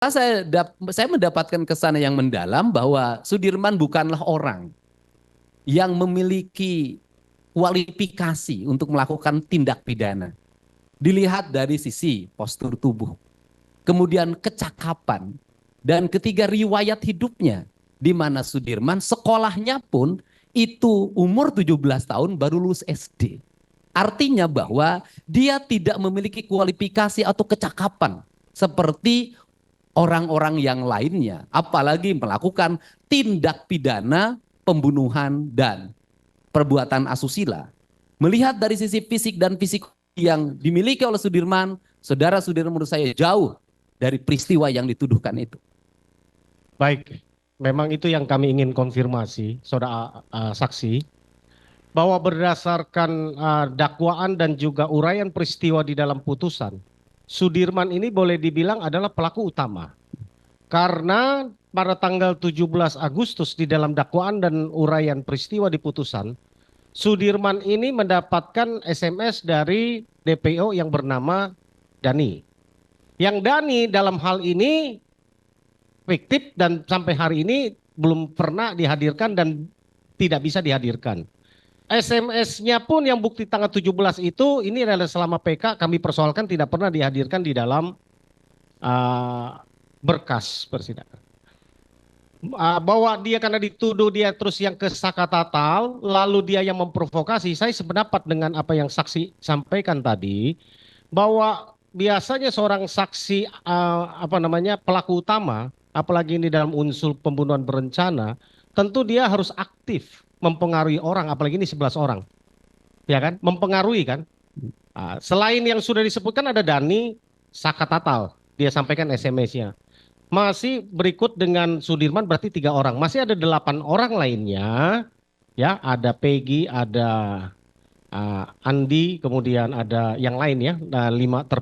Saya mendapatkan kesan yang mendalam bahwa Sudirman bukanlah orang yang memiliki kualifikasi untuk melakukan tindak pidana. Dilihat dari sisi postur tubuh, kemudian kecakapan, dan ketiga riwayat hidupnya, di mana Sudirman sekolahnya pun itu umur 17 tahun baru lulus SD. Artinya bahwa dia tidak memiliki kualifikasi atau kecakapan seperti orang-orang yang lainnya, apalagi melakukan tindak pidana pembunuhan dan perbuatan asusila. Melihat dari sisi fisik dan fisik yang dimiliki oleh Sudirman, saudara Sudirman menurut saya jauh dari peristiwa yang dituduhkan itu. Baik, memang itu yang kami ingin konfirmasi, saudara saksi, bahwa berdasarkan dakwaan dan juga uraian peristiwa di dalam putusan, Sudirman ini boleh dibilang adalah pelaku utama. Karena pada tanggal 17 Agustus di dalam dakwaan dan uraian peristiwa di putusan, Sudirman ini mendapatkan SMS dari DPO yang bernama Dani. Yang Dani dalam hal ini fiktif dan sampai hari ini belum pernah dihadirkan dan tidak bisa dihadirkan. SMS-nya pun yang bukti tanggal 17 itu ini adalah selama PK kami persoalkan tidak pernah dihadirkan di dalam berkas persidangan. Bahwa dia karena dituduh dia terus yang kesakatatal, lalu dia yang memprovokasi. Saya sependapat dengan apa yang saksi sampaikan tadi, bahwa biasanya seorang saksi pelaku utama, apalagi ini dalam unsur pembunuhan berencana, tentu dia harus aktif mempengaruhi orang, apalagi ini 11 orang, ya kan, mempengaruhi kan. Selain yang sudah disebutkan ada Dani Sakatatal, dia sampaikan SMS-nya. Masih berikut dengan Sudirman berarti 3 orang. Masih ada 8 orang lainnya. Ya, ada Peggy, ada Andi, kemudian ada yang lain ya. 6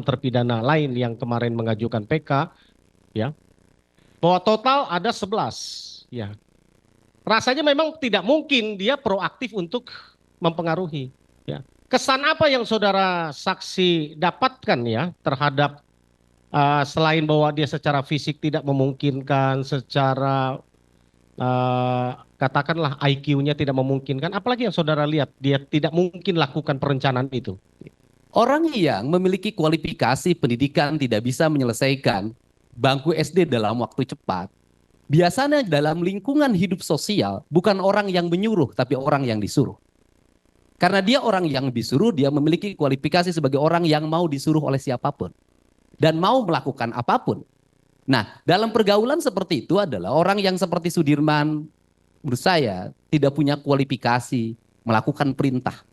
terpidana lain yang kemarin mengajukan PK. Ya. Bahwa total ada 11. Ya. Rasanya memang tidak mungkin dia proaktif untuk mempengaruhi. Ya. Kesan apa yang saudara saksi dapatkan ya terhadap selain bahwa dia secara fisik tidak memungkinkan, secara katakanlah IQ-nya tidak memungkinkan, apalagi yang saudara lihat dia tidak mungkin lakukan perencanaan itu? Orang yang memiliki kualifikasi pendidikan tidak bisa menyelesaikan bangku SD dalam waktu cepat. Biasanya dalam lingkungan hidup sosial bukan orang yang menyuruh tapi orang yang disuruh. Karena dia orang yang disuruh, dia memiliki kualifikasi sebagai orang yang mau disuruh oleh siapapun dan mau melakukan apapun. Nah, dalam pergaulan seperti itu adalah orang yang seperti Sudirman, menurut saya tidak punya kualifikasi melakukan perintah,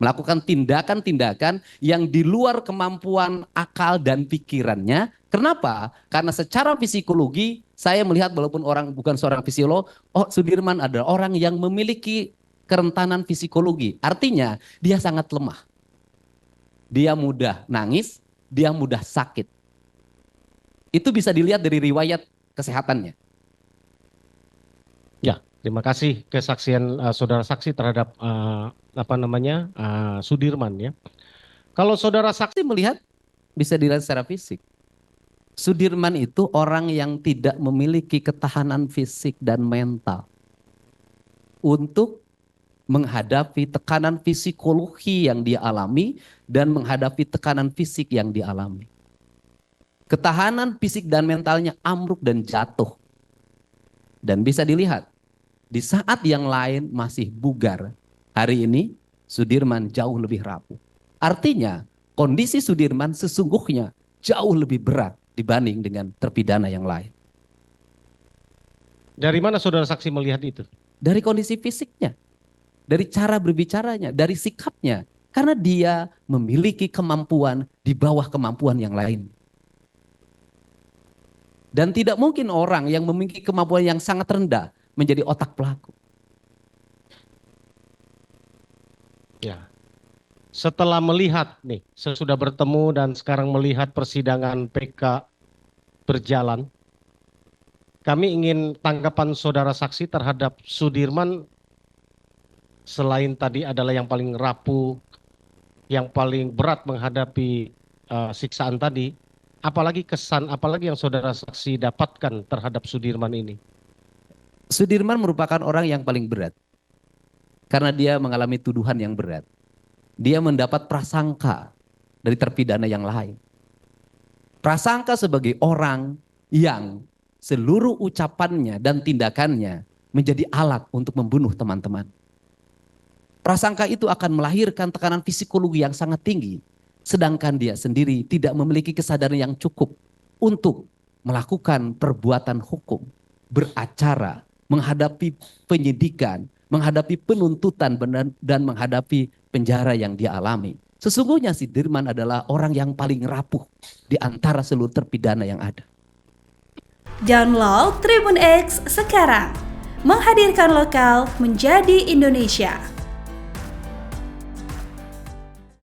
melakukan tindakan-tindakan yang di luar kemampuan akal dan pikirannya. Kenapa? Karena secara psikologi saya melihat walaupun orang bukan seorang fisiolog, Sudirman adalah orang yang memiliki kerentanan psikologi. Artinya dia sangat lemah. Dia mudah nangis, dia mudah sakit. Itu bisa dilihat dari riwayat kesehatannya. Ya, terima kasih kesaksian saudara saksi terhadap Sudirman ya. Kalau saudara saksi melihat bisa dilihat secara fisik. Sudirman itu orang yang tidak memiliki ketahanan fisik dan mental untuk menghadapi tekanan psikologi yang dia alami dan menghadapi tekanan fisik yang dialami. Ketahanan fisik dan mentalnya ambruk dan jatuh. Dan bisa dilihat, di saat yang lain masih bugar, hari ini Sudirman jauh lebih rapuh. Artinya, kondisi Sudirman sesungguhnya jauh lebih berat dibanding dengan terpidana yang lain. Dari mana saudara saksi melihat itu? Dari kondisi fisiknya, dari cara berbicaranya, dari sikapnya. Karena dia memiliki kemampuan di bawah kemampuan yang lain. Dan tidak mungkin orang yang memiliki kemampuan yang sangat rendah menjadi otak pelaku. Ya. Setelah melihat nih, sesudah bertemu dan sekarang melihat persidangan PK berjalan, kami ingin tanggapan saudara saksi terhadap Sudirman selain tadi adalah yang paling rapuh, yang paling berat menghadapi siksaan tadi, apalagi kesan, apalagi yang saudara saksi dapatkan terhadap Sudirman ini? Sudirman merupakan orang yang paling berat karena dia mengalami tuduhan yang berat. Dia mendapat prasangka dari terpidana yang lain. Prasangka sebagai orang yang seluruh ucapannya dan tindakannya menjadi alat untuk membunuh teman-teman. Prasangka itu akan melahirkan tekanan psikologi yang sangat tinggi, sedangkan dia sendiri tidak memiliki kesadaran yang cukup untuk melakukan perbuatan hukum, beracara, menghadapi penyidikan, menghadapi penuntutan dan menghadapi penjara yang dia alami. Sesungguhnya Sudirman adalah orang yang paling rapuh di antara seluruh terpidana yang ada. Download Tribun X sekarang, menghadirkan lokal menjadi Indonesia.